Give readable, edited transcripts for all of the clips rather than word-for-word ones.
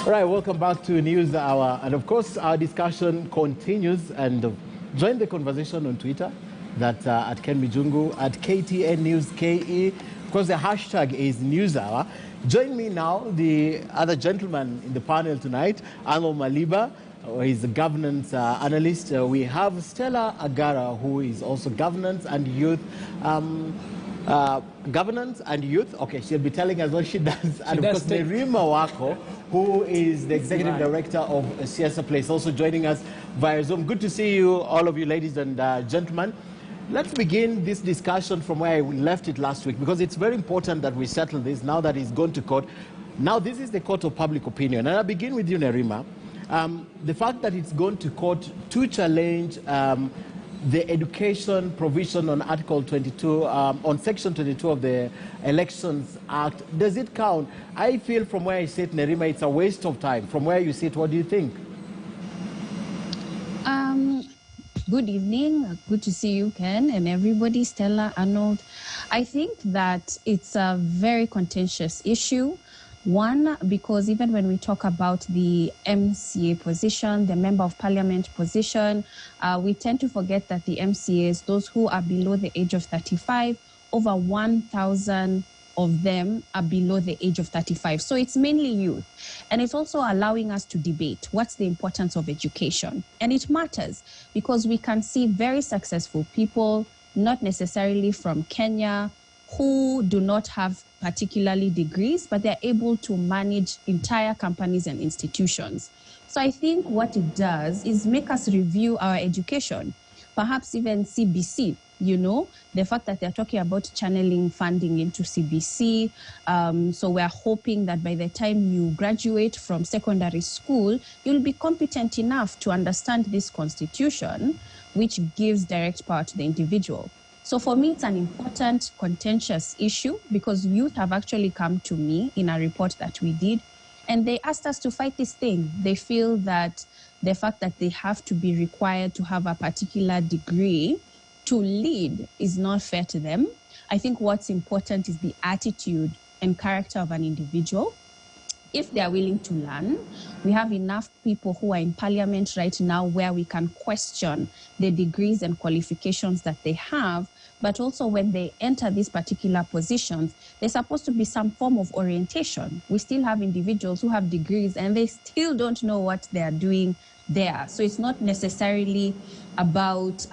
All right, welcome back to News Hour. And of course, our discussion continues. And join the conversation on Twitter, that at Ken Mijungu, at KTN News KE. Of course, the hashtag is News Hour. Join me now, the other gentleman in the panel tonight, Arnold Maliba, who is a governance analyst. We have Stella Agara, who is also governance and youth. Governance and youth. Okay, she'll be telling us what she does. And of course, Nerima Wako, who is the executive director of Siasa Place, also joining us via Zoom. Good to see you, all of you, ladies and gentlemen. Let's begin this discussion from where I left it last week, because it's very important that we settle this now that it's gone to court. Now, this is the court of public opinion. And I'll begin with you, Nerima. The fact that it's gone to court to challenge the education provision on Article 22, on Section 22 of the Elections Act, does it count? I feel from where I sit, Nerima, it's a waste of time. From where you sit, what do you think? Good evening. Good to see you, Ken, and everybody, Stella, Arnold. I think that it's a very contentious issue. One, because even when we talk about the MCA position, the Member of Parliament position, we tend to forget that the MCAs, those who are below the age of 35, over 1,000 of them are below the age of 35. So it's mainly youth. And it's also allowing us to debate what's the importance of education. And it matters because we can see very successful people, not necessarily from Kenya, who do not have particularly degrees, but they're able to manage entire companies and institutions. So I think what it does is make us review our education, perhaps even CBC, you know, the fact that they're talking about channeling funding into CBC. So we're hoping that by the time you graduate from secondary school, you'll be competent enough to understand this constitution, which gives direct power to the individual. So for me, it's an important, contentious issue because youth have actually come to me in a report that we did, and they asked us to fight this thing. They feel that the fact that they have to be required to have a particular degree to lead is not fair to them. I think what's important is the attitude and character of an individual. If they are willing to learn, we have enough people who are in parliament right now where we can question the degrees and qualifications that they have, but also when they enter these particular positions, there's supposed to be some form of orientation. We still have individuals who have degrees and they still don't know what they are doing there. So it's not necessarily about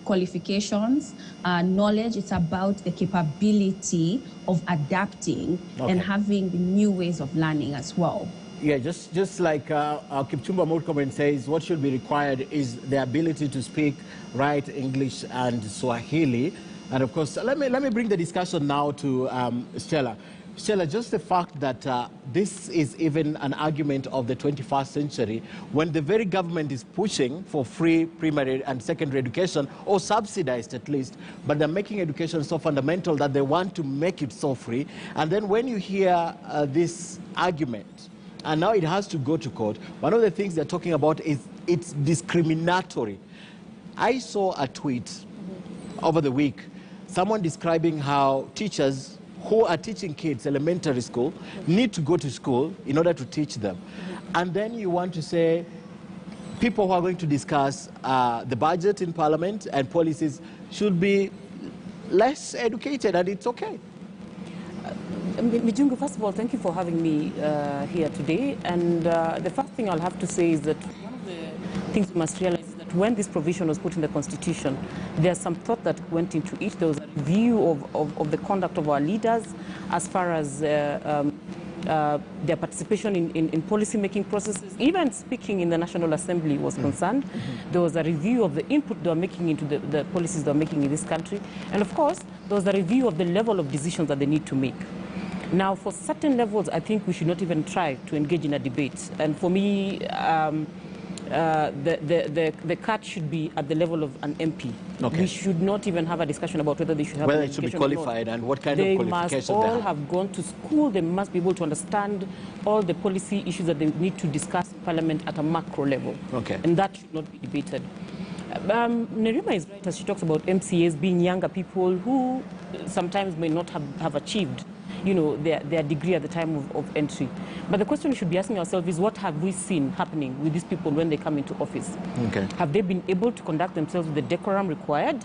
qualifications, knowledge. It's about the capability of adapting and having new ways of learning as well. Yeah, just like Kipchumba Murkomen says, what should be required is the ability to speak, write English and Swahili. And of course, let me bring the discussion now to Stella. Stella, just the fact that this is even an argument of the 21st century, when the very government is pushing for free primary and secondary education, or subsidized at least, but they're making education so fundamental that they want to make it so free. And then when you hear this argument, and now it has to go to court, one of the things they're talking about is it's discriminatory. I saw a tweet over the week, someone describing how teachers who are teaching kids elementary school need to go to school in order to teach them. And then you want to say people who are going to discuss the budget in parliament and policies should be less educated, and it's okay. Mijungu, first of all, thank you for having me here today. And the first thing I'll have to say is that one of the things we must realize is that when this provision was put in the Constitution, there's some thought that went into it. There was a review of the conduct of our leaders as far as their participation in policy-making processes. Even speaking in the National Assembly was concerned. There was a review of the input they were making into the policies they were making in this country. And of course, there was a review of the level of decisions that they need to make. Now, for certain levels, I think we should not even try to engage in a debate. And for me, the cut should be at the level of an MP. We should not even have a discussion about whether they should have whether it should be qualified and what kind of qualifications they must all have gone to school. They must be able to understand all the policy issues that they need to discuss in Parliament at a macro level. And that should not be debated. Nerima is right as she talks about MCAs being younger people who sometimes may not have achieved you know, their degree at the time of entry. But the question we should be asking ourselves is, what have we seen happening with these people when they come into office? Okay. Have they been able to conduct themselves with the decorum required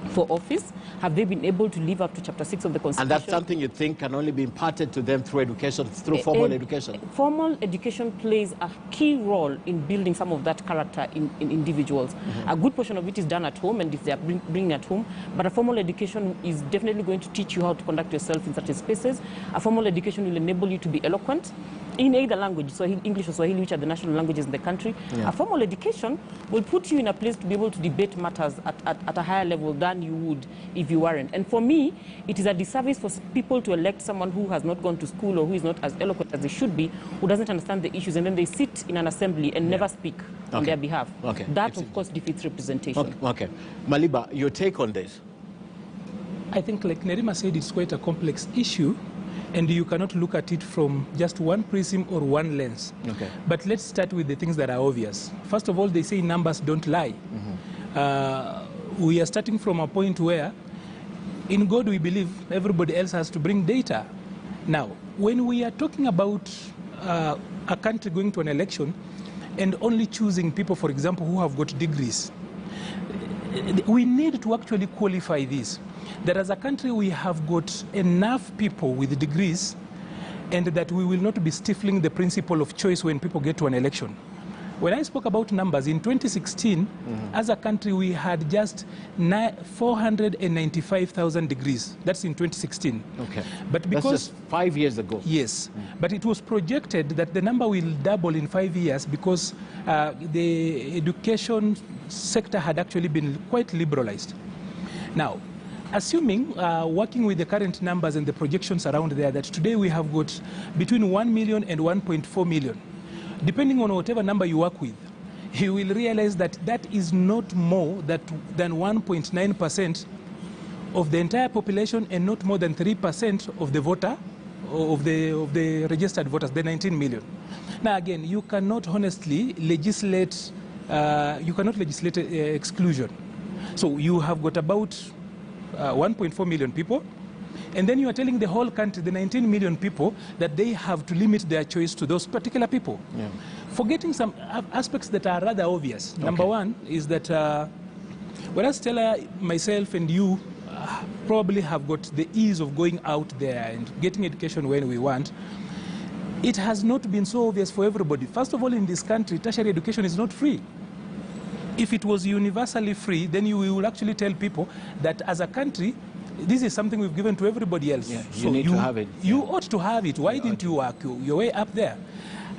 for office? Have they been able to live up to Chapter 6 of the Constitution? And that's something you think can only be imparted to them through education, through formal education? Formal education plays a key role in building some of that character in individuals. A good portion of it is done at home, and if they are bringing at home, but a formal education is definitely going to teach you how to conduct yourself in certain spaces. A formal education will enable you to be eloquent in either language, so English or Swahili, which are the national languages in the country. Yeah. A formal education will put you in a place to be able to debate matters at a higher level than you would if you weren't. And for me, it is a disservice for people to elect someone who has not gone to school or who is not as eloquent as they should be, who doesn't understand the issues, and then they sit in an assembly and never speak on their behalf. Okay. That, of course, defeats representation. Okay. Maliba, your take on this? I think, like Nerima said, it's quite a complex issue, and you cannot look at it from just one prism or one lens. Okay. But let's start with the things that are obvious. First of all, they say numbers don't lie. We are starting from a point where, in God we believe, everybody else has to bring data. Now, when we are talking about a country going to an election and only choosing people, for example, who have got degrees, we need to actually qualify this. That as a country we have got enough people with degrees, and that we will not be stifling the principle of choice when people get to an election. When I spoke about numbers, in 2016, as a country we had just 495,000 degrees. That's in 2016. Okay. But because that's just 5 years ago. Yes, but it was projected that the number will double in 5 years because the education sector had actually been quite liberalized. Now, assuming, working with the current numbers and the projections around there, that today we have got between 1 million and 1.4 million, depending on whatever number you work with, you will realize that that is not more than 1.9% of the entire population, and not more than 3% of the voter, of the registered voters, the 19 million. Now again, you cannot honestly legislate, exclusion. So you have got about 1.4 million people, and then you are telling the whole country, the 19 million people, that they have to limit their choice to those particular people. Yeah. Forgetting some aspects that are rather obvious. Okay. Number one is that whereas Stella, myself, and you probably have got the ease of going out there and getting education when we want, it has not been so obvious for everybody. First of all, in this country, tertiary education is not free. If it was universally free, then you will actually tell people that as a country, this is something we've given to everybody else. Yeah, you need to have it. You ought to have it. Why didn't you work your way up there?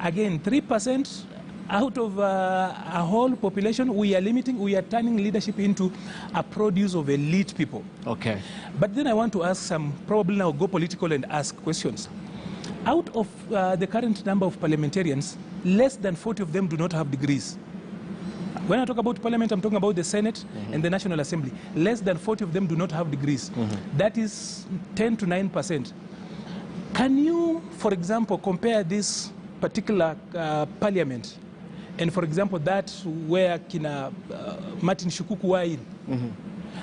Again, 3% out of a whole population, we are turning leadership into a produce of elite people. Okay. But then I want to ask probably now go political and ask questions. Out of the current number of parliamentarians, less than 40 of them do not have degrees. When I talk about parliament, I'm talking about the Senate and the National Assembly. Less than 40 of them do not have degrees. That is 10 to 9%. Can you, for example, compare this particular parliament and, for example, that where Martin Shukuku were in?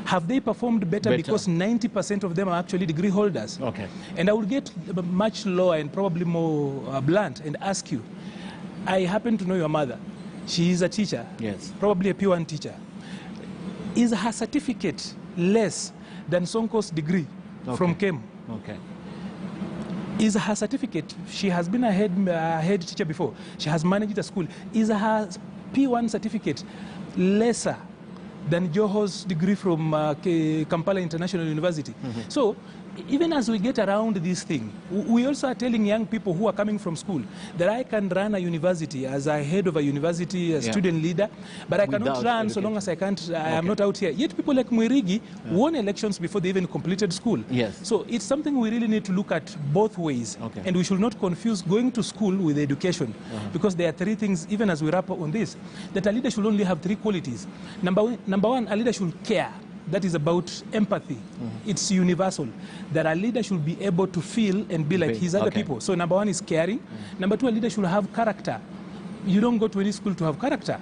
Have they performed better? Because 90% of them are actually degree holders? Okay. And I will get much lower and probably more blunt and ask you, I happen to know your mother. She is a teacher, yes, probably a P1 teacher. Is her certificate less than Sonko's degree from KEM? Okay. Is her certificate, she has been a head teacher before, she has managed a school, is her P1 certificate lesser than Joho's degree from Kampala International University? So, even as we get around this thing, we also are telling young people who are coming from school that I can run a university as a head of a university, a student leader, but I cannot run education so long as I am not out here. Yet people like Mwirigi won elections before they even completed school. Yes. So it's something we really need to look at both ways. Okay. And we should not confuse going to school with education, because there are three things, even as we wrap up on this, that a leader should only have three qualities. Number one, a leader should care. That is about empathy. It's universal. That a leader should be able to feel and be like his other people. So number one is caring. Number two, a leader should have character. You don't go to any school to have character.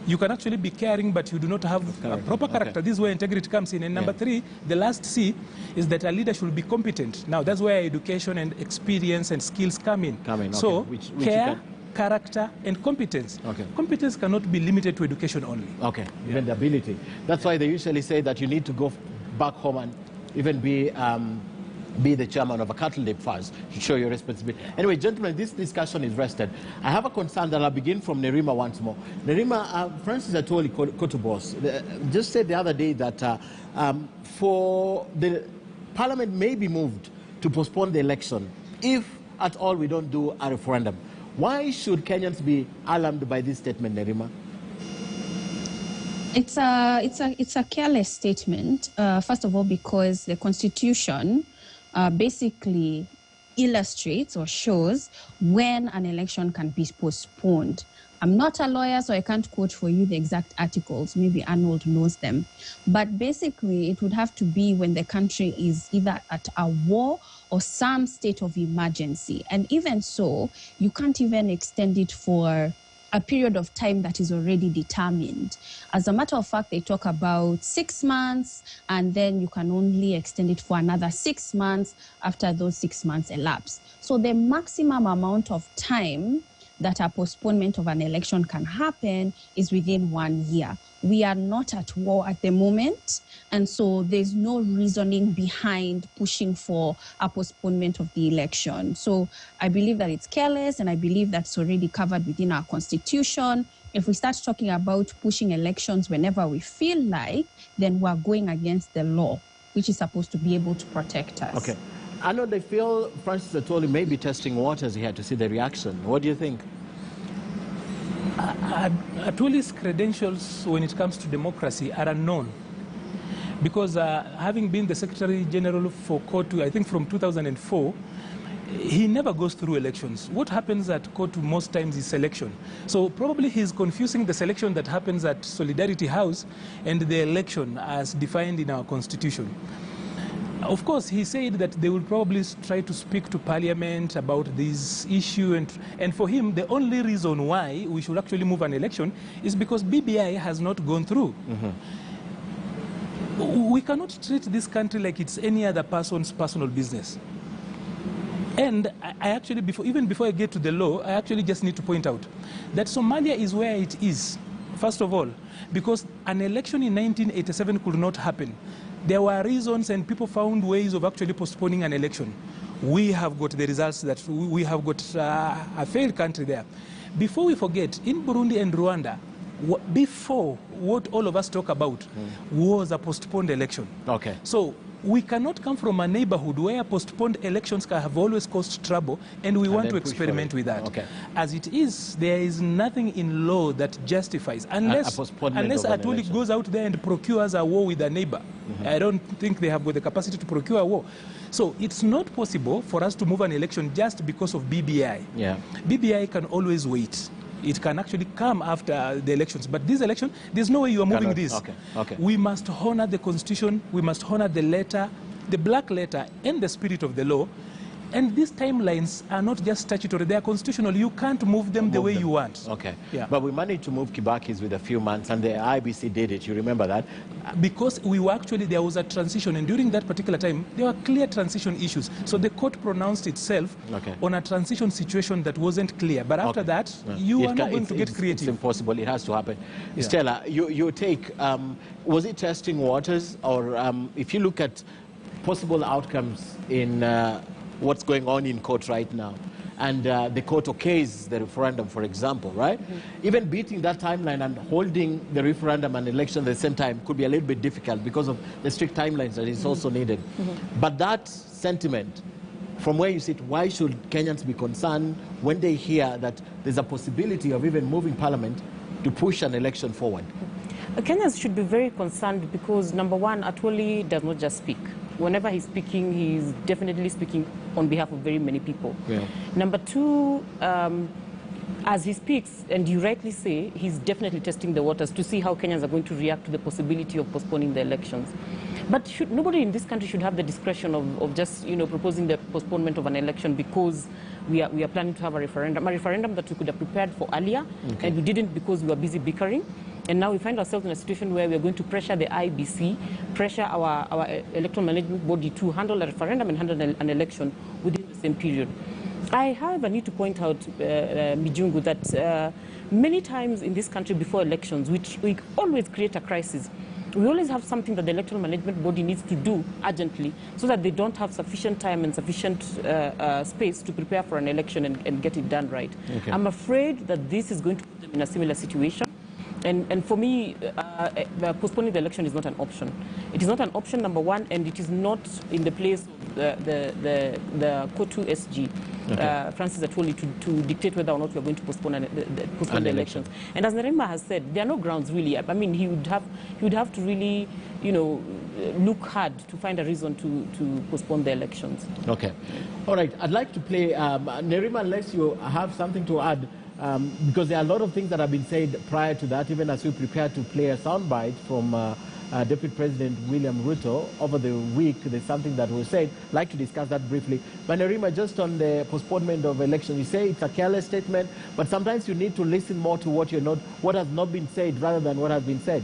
You can actually be caring, but you do not have a proper character. This is where integrity comes in. And number three, the last C, is that a leader should be competent. Now, that's where education and experience and skills come in. So, which care, character, and competence. Competence cannot be limited to education only. Even the ability. That's why they usually say that you need to go back home and even be the chairman of a cattle dip first to show your responsibility. Anyway, gentlemen, this discussion is rested. I have a concern that I'll begin from Nerima once more. Nerima, Francis Atwoli Kotobos just said the other day that for the Parliament may be moved to postpone the election if at all we don't do a referendum. Why should Kenyans be alarmed by this statement, Nerima? It's a careless statement. First of all, because the Constitution basically illustrates or shows when an election can be postponed. I'm not a lawyer, so I can't quote for you the exact articles. Maybe Arnold knows them. But basically, it would have to be when the country is either at a war or some state of emergency. And even so, you can't even extend it for a period of time that is already determined. As a matter of fact, they talk about 6 months, and then you can only extend it for another 6 months after those 6 months elapse. So the maximum amount of time that a postponement of an election can happen is within 1 year. We are not at war at the moment, and so there's no reasoning behind pushing for a postponement of the election. So I believe that it's careless, and I believe that's already covered within our Constitution. If we start talking about pushing elections whenever we feel like, then we're going against the law, which is supposed to be able to protect us. I know they feel Francis Atwoli may be testing waters here to see the reaction. What do you think? Atwoli's credentials when it comes to democracy are unknown. Because having been the Secretary General for COTU, I think from 2004, he never goes through elections. What happens at COTU most times is selection. So probably he's confusing the selection that happens at Solidarity House and the election as defined in our Constitution. Of course, he said that they will probably try to speak to Parliament about this issue, and for him, the only reason why we should actually move an election is because BBI has not gone through. We cannot treat this country like it's any other person's personal business. And I actually, even before I get to the law, I actually just need to point out that Somalia is where it is, first of all, because an election in 1987 could not happen. There were reasons, and people found ways of actually postponing an election. We have got the results that we have got a failed country there. Before we forget, in Burundi and Rwanda, before what all of us talk about was a postponed election. So we cannot come from a neighborhood where postponed elections have always caused trouble, and we want to experiment with that. As it is, there is nothing in law that justifies, unless Atwoli goes out there and procures a war with a neighbor. I don't think they have got the capacity to procure a war. So it's not possible for us to move an election just because of BBI. BBI can always wait. It can actually come after the elections. But this election, there's no way you are moving this. We must honor the Constitution. We must honor the letter, the black letter, and the spirit of the law. And these timelines are not just statutory, they are constitutional. You can't move them the way you want. But we managed to move Kibaki's with a few months, and the IBC did it. You remember that? Because we were actually, there was a transition, and during that particular time, there were clear transition issues. So the court pronounced itself on a transition situation that wasn't clear. But after that, you are not going to get creative. It's impossible. It has to happen. Stella, your take, was it testing waters? Or if you look at possible outcomes in what's going on in court right now, and the court okays the referendum, for example, right? Even beating that timeline and holding the referendum and election at the same time could be a little bit difficult because of the strict timelines that is also needed. But that sentiment, from where you sit, why should Kenyans be concerned when they hear that there's a possibility of even moving Parliament to push an election forward? Kenyans should be very concerned because, number one, Atwoli does not just speak. Whenever he's speaking, he's definitely speaking on behalf of very many people. Number two, as he speaks, and you rightly say, he's definitely testing the waters to see how Kenyans are going to react to the possibility of postponing the elections. But nobody in this country should have the discretion of just, proposing the postponement of an election because we are planning to have a referendum that we could have prepared for earlier, and we didn't because we were busy bickering. And now we find ourselves in a situation where we are going to pressure the IBC, pressure our electoral management body to handle a referendum and handle an election within the same period. I, however, need to point out, Mijungu, that many times in this country before elections, we always create a crisis. We always have something that the electoral management body needs to do urgently so that they don't have sufficient time and sufficient space to prepare for an election and get it done right. Okay. I'm afraid that this is going to put them in a similar situation. And for me, postponing the election is not an option. It is not an option, number one, and it is not in the place of the COTU SG, okay. Francis Atwoli, to dictate whether or not we are going to postpone the elections. And as Nerima has said, there are no grounds really. I mean, he would have to really, look hard to find a reason to postpone the elections. Okay. All right. I'd like to play, Nerima, unless you have something to add, because there are a lot of things that have been said prior to that, even as we prepare to play a soundbite from Deputy President William Ruto over the week. There's something that was said. I'd like to discuss that briefly. But Nerima, just on the postponement of election, you say it's a careless statement, but sometimes you need to listen more to what has not been said rather than what has been said.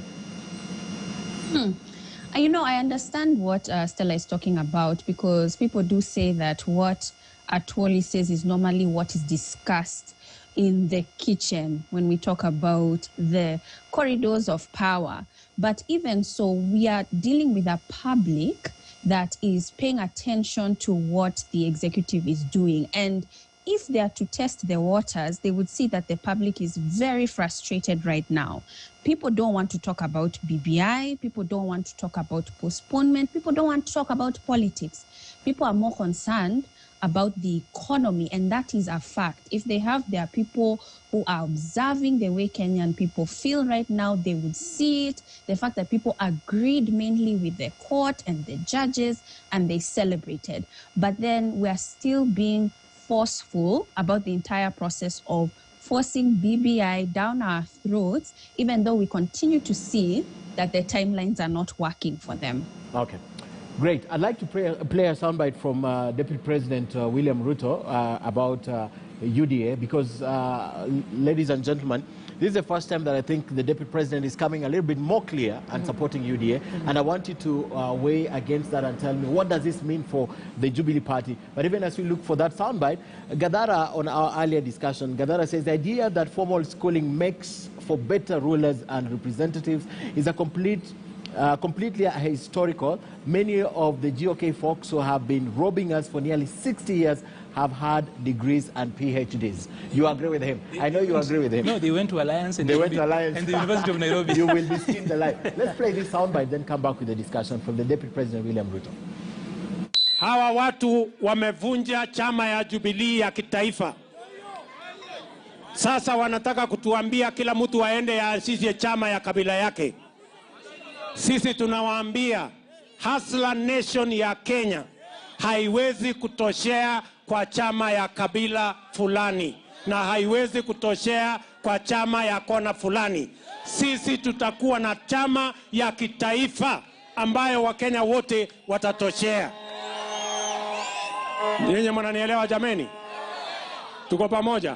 I understand what Stella is talking about, because people do say that what Atwoli says is normally what is discussed in the kitchen when we talk about the corridors of power. But even so, we are dealing with a public that is paying attention to what the executive is doing. And if they are to test the waters, they would see that the public is very frustrated right now. People don't want to talk about BBI. People don't want to talk about postponement. People don't want to talk about politics. People are more concerned about the economy, and that is a fact. If they have their people who are observing the way Kenyan people feel right now, they would see it. The fact that people agreed mainly with the court and the judges, and they celebrated. But then we are still being forceful about the entire process of forcing BBI down our throats, even though we continue to see that the timelines are not working for them. Okay. Great. I'd like to play a soundbite from Deputy President William Ruto about UDA, because, ladies and gentlemen, this is the first time that I think the Deputy President is coming a little bit more clear and supporting UDA. And I want you to weigh against that and tell me, what does this mean for the Jubilee Party? But even as we look for that soundbite, Gadara, on our earlier discussion, Gadara says the idea that formal schooling makes for better rulers and representatives is a completely historical. Many of the GOK folks who have been robbing us for nearly 60 years have had degrees and PhDs. You agree with him? I know you agree with him. No, they went to Alliance and they went to Alliance and the University of Nairobi. You will be skinned alive. Let's play this soundbite, then come back with the discussion from the Deputy President William Ruto. Hawa watu wamevunja chama ya Jubilee ya kitaifa. Sasa wanataka kutuambia kila mtu aende aanzishe chama ya kabila yake. Sisi tunawaambia Hustler Nation ya Kenya haiwezi kutoshea kwa chama ya kabila fulani na haiwezi kutoshea kwa chama ya kona fulani. Sisi tutakuwa na chama ya kitaifa ambayo Wakenya wote watatoshea. Ninyi mnanielewa jameni? Tuko pamoja?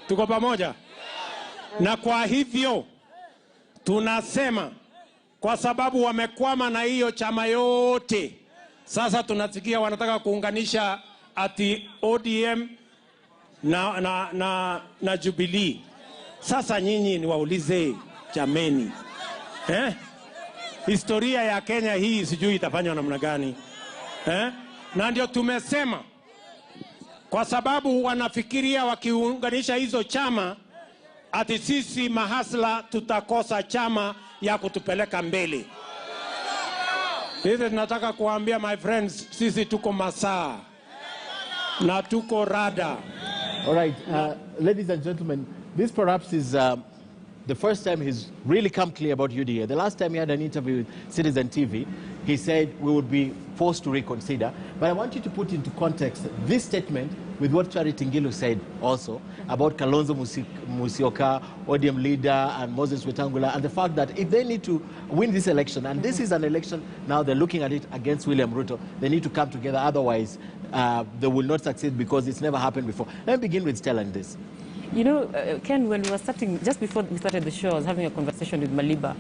Tuko pamoja? Na kwa hivyo tunasema, kwa sababu wamekwama na hiyo chama yote, sasa tunasikia wanataka kuunganisha ati ODM na Jubilee. Sasa nyinyi niwaulize jameni, historia ya Kenya hii sijui itafanywa namna gani? Na ndio tumesema, kwa sababu wanafikiria wakiunganisha hizo chama ati sisi mahasla tutakosa chama ya kutupeleka mbele. Sisi tunataka kuambia my friends, sisi tuko masaa na tuko rada. All right, ladies and gentlemen, this perhaps is the first time he's really come clear about UDA. The last time he had an interview with Citizen TV, he said we would be forced to reconsider. But I want you to put into context this statement with what Charity Ngilu said also about Kalonzo Musyoka, ODM leader, and Moses Wetangula, and the fact that if they need to win this election, and this is an election now they're looking at it against William Ruto, they need to come together, otherwise they will not succeed because it's never happened before. Let me begin with Stella in this. You know, Ken, when we were starting, just before we started the show, I was having a conversation with Maliba.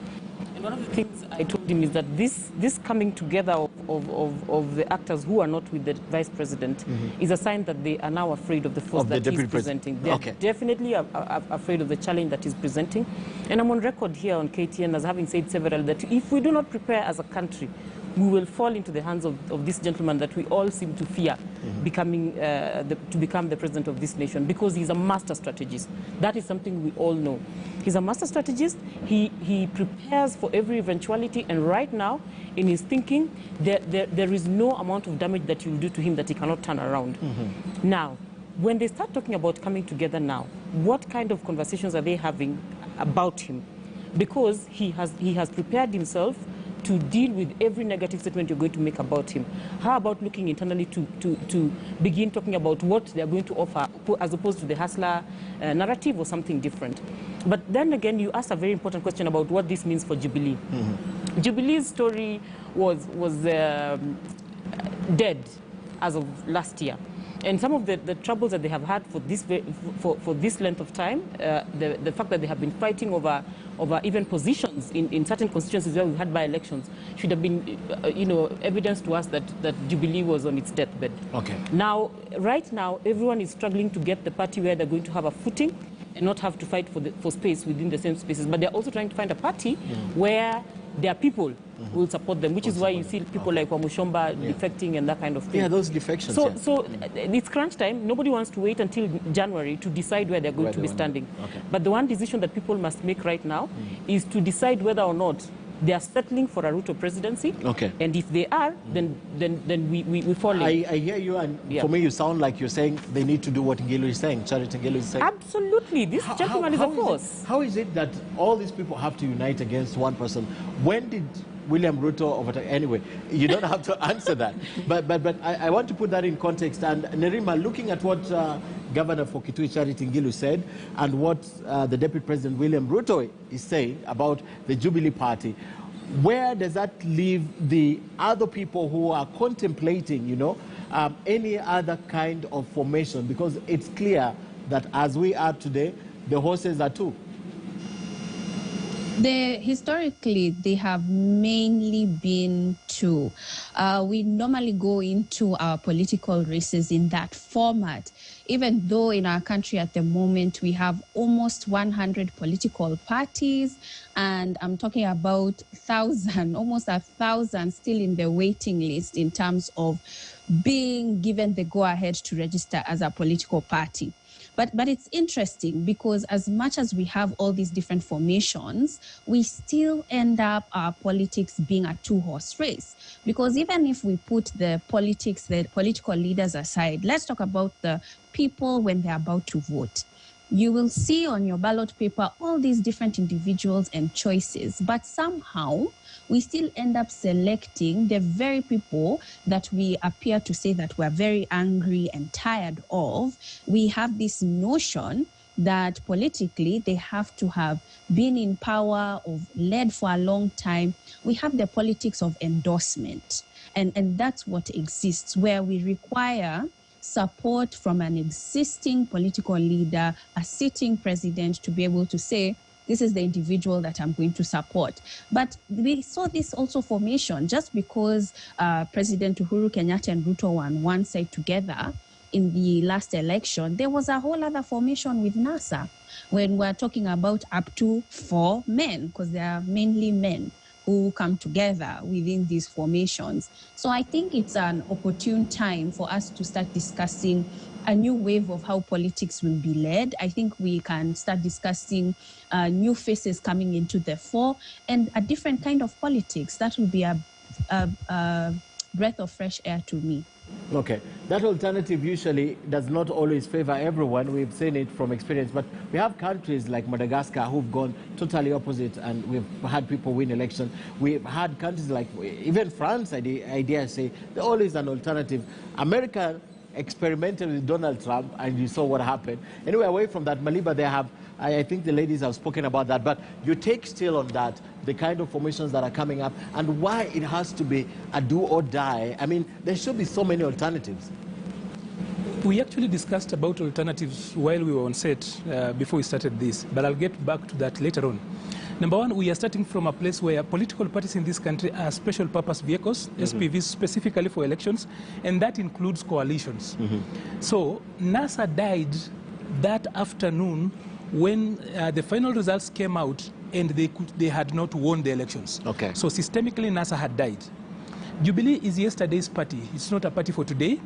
And one of the things I told him is that this coming together of the actors who are not with the vice president is a sign that they are now afraid of the force that he's presenting. They're definitely afraid of the challenge that he's presenting. And I'm on record here on KTN as having said several that if we do not prepare as a country, we will fall into the hands of this gentleman that we all seem to fear to become the president of this nation, because he's a master strategist. That is something we all know. He's a master strategist. He prepares for every eventuality, and right now, in his thinking, there is no amount of damage that you'll do to him that he cannot turn around. Now, when they start talking about coming together now, what kind of conversations are they having about him? Because he has prepared himself to deal with every negative statement you're going to make about him. How about looking internally to begin talking about what they're going to offer, as opposed to the hustler narrative or something different? But then again, you asked a very important question about what this means for Jubilee. Jubilee's story was dead as of last year. And some of the troubles that they have had for this length of time, the fact that they have been fighting over even positions in certain constituencies where we had by-elections, should have been evidence to us that Jubilee was on its deathbed. Okay. Now, right now, everyone is struggling to get the party where they're going to have a footing and not have to fight for space within the same spaces. But they're also trying to find a party where their people will support them, which is why you see people like Wamushomba defecting and that kind of thing. Yeah, those defections. So it's crunch time. Nobody wants to wait until January to decide where they're going to be standing. But the one decision that people must make right now is to decide whether or not they are settling for a Ruto presidency. And if they are, then we fall in. I hear you, and for me, you sound like you're saying they need to do what Ngilu is saying, Charity Ngilu is saying. Absolutely. This gentleman is a force. How is it that all these people have to unite against one person? When did William Ruto overtake? Anyway, you don't have to answer that. But I want to put that in context. And Nerima, looking at what Governor for Kitui Charity Ngilu said and what the Deputy President William Ruto is saying about the Jubilee Party, where does that leave the other people who are contemplating, any other kind of formation? Because it's clear that as we are today, the horses are two. Historically, they have mainly been two. We normally go into our political races in that format, even though in our country at the moment we have almost 100 political parties, and I'm talking about almost 1,000 still in the waiting list in terms of being given the go-ahead to register as a political party. But it's interesting because as much as we have all these different formations, we still end up our politics being a two-horse race. Because even if we put the political leaders aside, let's talk about the people when they're about to vote. You will see on your ballot paper all these different individuals and choices, but somehow we still end up selecting the very people that we appear to say that we're very angry and tired of. We have this notion that politically they have to have been in power or led for a long time. We have the politics of endorsement, and that's what exists, where we require support from an existing political leader, a sitting president, to be able to say, this is the individual that I'm going to support. But we saw this also formation just because President Uhuru Kenyatta and Ruto were on one side together in the last election. There was a whole other formation with NASA when we're talking about up to 4 men, because they are mainly men who come together within these formations. So I think it's an opportune time for us to start discussing a new wave of how politics will be led. I think we can start discussing new faces coming into the fore and a different kind of politics. That will be a breath of fresh air to me. Okay. That alternative usually does not always favor everyone. We've seen it from experience. But we have countries like Madagascar who've gone totally opposite, and we've had people win election. We've had countries like even France, I dare say, there always an alternative. America experimented with Donald Trump, and you saw what happened. Anyway, away from that, Maliba, they have, I think the ladies have spoken about that, but you take still on that, the kind of formations that are coming up, and why it has to be a do or die. I mean, there should be so many alternatives. We actually discussed about alternatives while we were on set before we started this, but I'll get back to that later on. Number one, we are starting from a place where political parties in this country are special purpose vehicles, SPVs specifically for elections, and that includes coalitions. So NASA died that afternoon when the final results came out and they had not won the elections. Okay. So systemically, NASA had died. Jubilee is yesterday's party. It's not a party for today.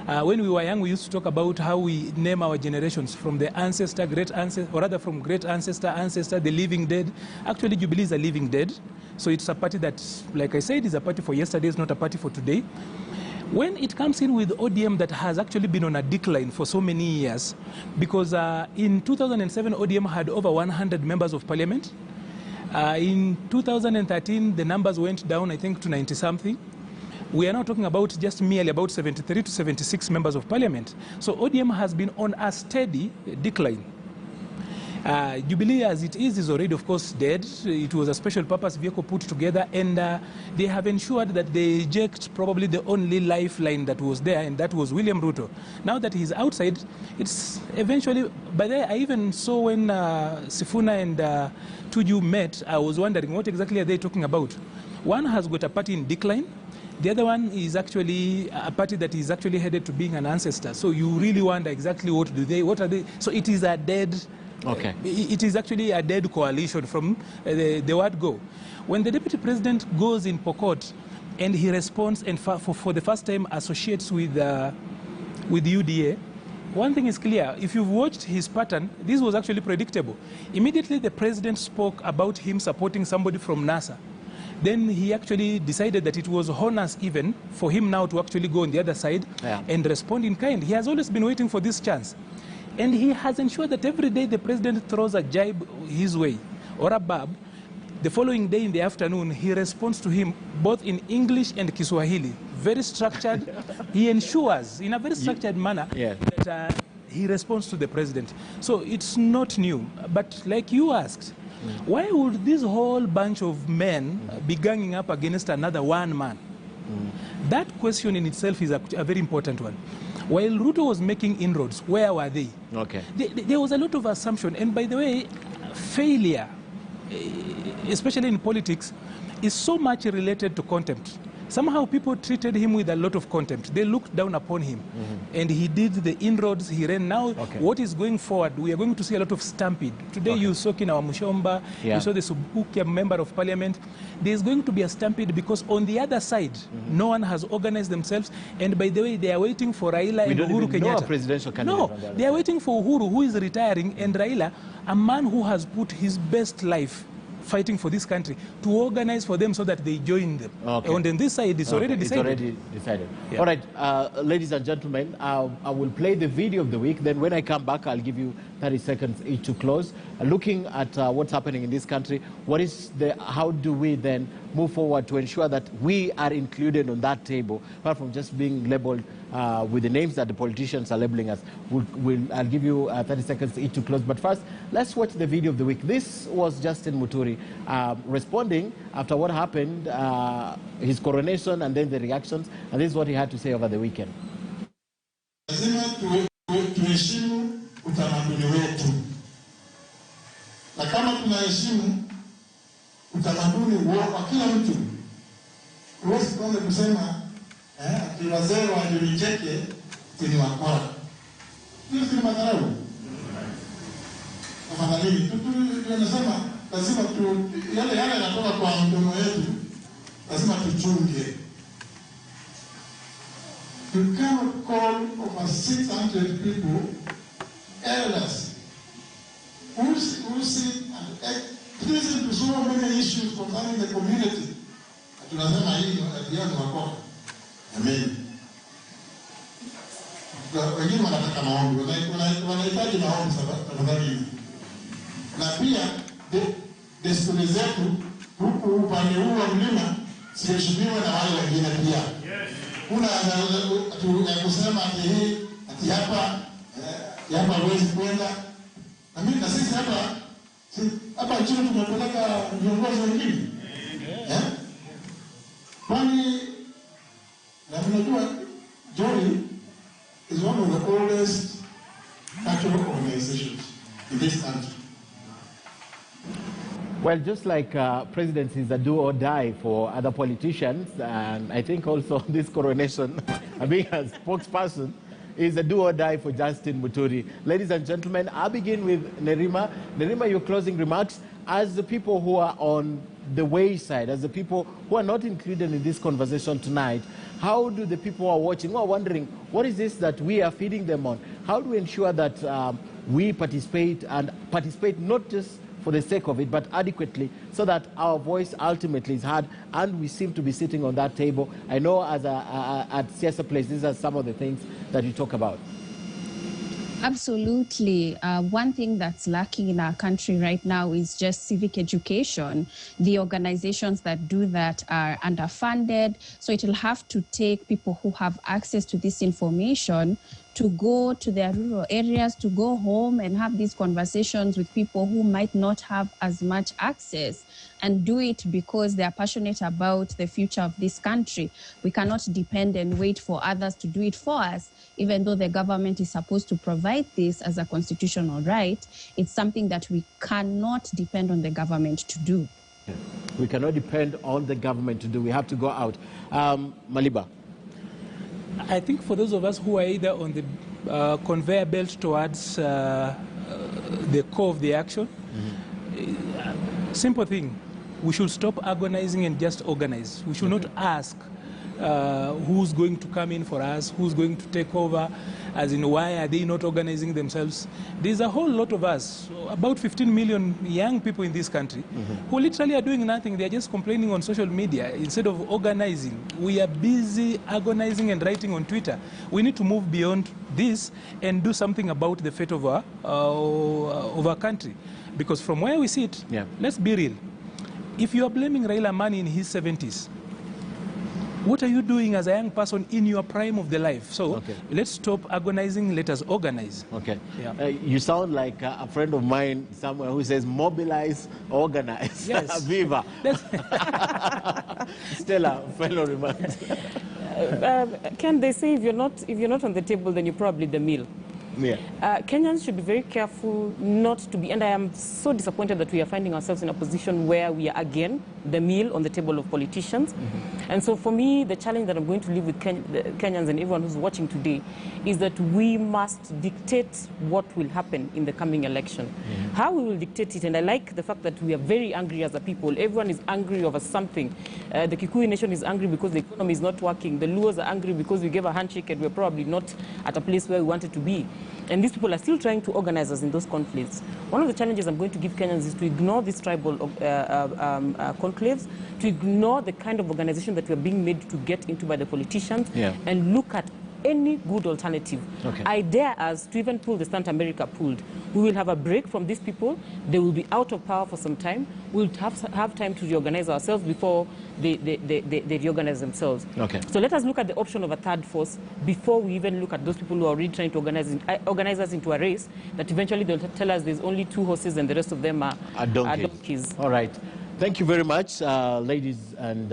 When we were young, we used to talk about how we name our generations from the ancestor, great ancestor, or rather from great ancestor, the living dead. Actually, Jubilee is a living dead. So it's a party that, like I said, is a party for yesterday, it's not a party for today. When it comes in with ODM that has actually been on a decline for so many years, because in 2007, ODM had over 100 members of parliament. In 2013, the numbers went down, I think, to 90-something. We are now talking about just merely about 73 to 76 members of parliament. So ODM has been on a steady decline. Jubilee, as it is already, of course, dead. It was a special purpose vehicle put together, and they have ensured that they eject probably the only lifeline that was there, and that was William Ruto. Now that he's outside, it's eventually, by the way, I even saw when Sifuna and Tuju met, I was wondering what exactly are they talking about. One has got a party in decline. The other one is actually a party that is actually headed to being an ancestor. So you really wonder exactly what are they? So it is a dead, okay. It is actually a dead coalition from the word go. When the deputy president goes in Pokot and he responds and for the first time associates with UDA, one thing is clear. If you've watched his pattern, this was actually predictable. Immediately the president spoke about him supporting somebody from NASA. Then he actually decided that it was honest even for him now to actually go on the other side and respond in kind. He has always been waiting for this chance. And he has ensured that every day the president throws a jibe his way or a barb. The following day in the afternoon, he responds to him both in English and Kiswahili. Very structured. He ensures in a very structured manner that he responds to the president. So it's not new. But like you asked, why would this whole bunch of men be ganging up against another one man? That question in itself is a very important one. While Ruto was making inroads, where were they? Okay. There was a lot of assumption. And by the way, failure, especially in politics, is so much related to contempt. Somehow people treated him with a lot of contempt. They looked down upon him. And he did the inroads, he ran. Now, what is going forward, we are going to see a lot of stampede. Today you saw Kina Mushomba, you saw the Subukia member of parliament. There's going to be a stampede because on the other side, no one has organized themselves. And by the way, they are waiting for Raila and Uhuru Kenyatta. Know a presidential candidate. No, they are waiting for Uhuru, who is retiring, and Raila, a man who has put his best life fighting for this country, to organize for them so that they join them. And on this side, it's already decided. It's already decided. All right, ladies and gentlemen, I will play the video of the week. Then when I come back, I'll give you 30 seconds each to close. Looking at what's happening in this country, how do we then move forward to ensure that we are included on that table, apart from just being labeled with the names that the politicians are labeling us. I'll give you 30 seconds each to close. But first, let's watch the video of the week. This was Justin Muturi responding after what happened, his coronation and then the reactions. And this is what he had to say over the weekend. Lazima tuheshimu utamaduni wetu. Na kama tunaheshimu utamaduni wa kila mtu, huwezi kuanza kusema ati wazee wajiricheke ni wakora. Hiyo si madharau. Afadhali tunasema lazima yale yanatoka kwa mdomo wetu, lazima tuchunge. You cannot call over 600 people elders who sit and listen to so many issues concerning the community. Tunasema hii ndio wakora. Amen. Wengine wanataka maombi, wanahitaji maombi tafadhali. Na pia desturi zetu huku upande huu wa mlima siheshimiwa na wale wengine pia. Kuna kusema ati hapa huwezi kwenda. Na sisi hapa nchini tumepeleka viongozi wengine. Kwani na unajua Joy is one of the oldest cultural organizations in this country. Well, just like presidency is a do or die for other politicians, and I think also this coronation, being a spokesperson, is a do or die for Justin Muturi. Ladies and gentlemen, I'll begin with Nerima. Nerima, your closing remarks. As the people who are on the wayside, as the people who are not included in this conversation tonight, how do the people who are watching, who are wondering, what is this that we are feeding them on? How do we ensure that we participate, and participate not just for the sake of it, but adequately, so that our voice ultimately is heard, and we seem to be sitting on that table? I know as at Siasa Place, these are some of the things that you talk about. Absolutely. One thing that's lacking in our country right now is just civic education. The organizations that do that are underfunded, so it will have to take people who have access to this information to go to their rural areas, to go home and have these conversations with people who might not have as much access, and do it because they are passionate about the future of this country. We cannot depend and wait for others to do it for us, even though the government is supposed to provide this as a constitutional right. It's something that we cannot depend on the government to do. We cannot depend on the government to do. We have to go out. Maliba. I think for those of us who are either on the conveyor belt towards the core of the action, simple thing, we should stop agonizing and just organize. We should not ask who's going to come in for us, who's going to take over, as in why are they not organizing themselves. There's a whole lot of us, about 15 million young people in this country, who literally are doing nothing. They're just complaining on social media instead of organizing. We are busy agonizing and writing on Twitter. We need to move beyond this and do something about the fate of our country. Because from where we sit, let's be real. If you are blaming Raila Amani in his 70s, what are you doing as a young person in your prime of the life? So let's stop agonizing, let us organize. Okay. You sound like a friend of mine somewhere who says mobilize, organize. Yes. Viva. Stella, fellow remarks. Can they say if you're not on the table, then you're probably the meal? Yeah. Kenyans should be very careful not to be, and I am so disappointed that we are finding ourselves in a position where we are again the meal on the table of politicians. And so for me, the challenge that I'm going to leave with Kenyans and everyone who's watching today is that we must dictate what will happen in the coming election. How we will dictate it, and I like the fact that we are very angry as a people. Everyone is angry over something. The Kikuyu nation is angry because the economy is not working. The Luos are angry because we gave a handshake and we're probably not at a place where we wanted to be. And these people are still trying to organize us in those conflicts. One of the challenges I'm going to give Kenyans is to ignore these tribal conclaves, to ignore the kind of organization that we're being made to get into by the politicians, and look at any good alternative. I dare us to even pull the Stand America pulled. We will have a break from these people. They will be out of power for some time. We'll have time to reorganize ourselves before they reorganize themselves. So let us look at the option of a third force before we even look at those people who are already trying to organize us into a race that eventually they'll tell us there's only 2 horses and the rest of them are donkeys. All right. Thank you very much, ladies and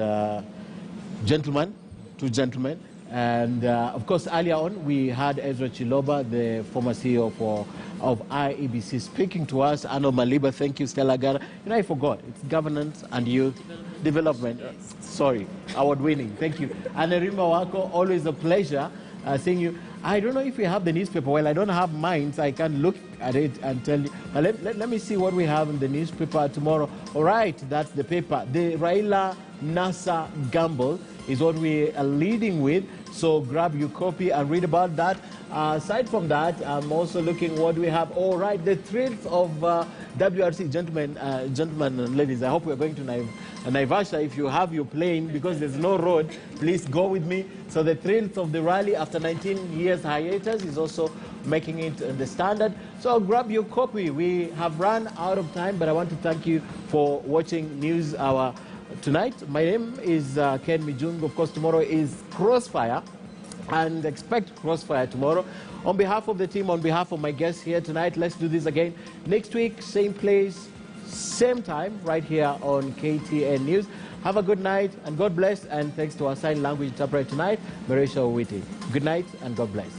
gentlemen, 2 gentlemen. And of course, earlier on, we had Ezra Chiloba, the former CEO of IEBC, speaking to us. Ano Maliba, thank you, Stella Gara. You know, I forgot. It's governance and youth development. Sorry, award-winning. Thank you. And Nerima Wako, always a pleasure seeing you. I don't know if we have the newspaper. Well, I don't have mine, so I can't look at it and tell you. But let me see what we have in the newspaper tomorrow. All right, that's the paper. The Raila NASA gamble is what we are leading with. So grab your copy and read about that. Aside from that, I'm also looking what we have. All right, the thrills of WRC. Gentlemen and ladies, I hope we're going to Naivasha. If you have your plane, because there's no road, please go with me. So the thrills of the rally after 19 years hiatus is also making it the standard. So grab your copy. We have run out of time, but I want to thank you for watching News Hour tonight. My name is Ken Mijung. Of course, tomorrow is Crossfire, and expect Crossfire tomorrow. On behalf of the team, on behalf of my guests here tonight, let's do this again next week, same place, same time, right here on KTN News. Have a good night and God bless, and thanks to our sign language interpreter tonight, Marisha Owiti. Good night and God bless.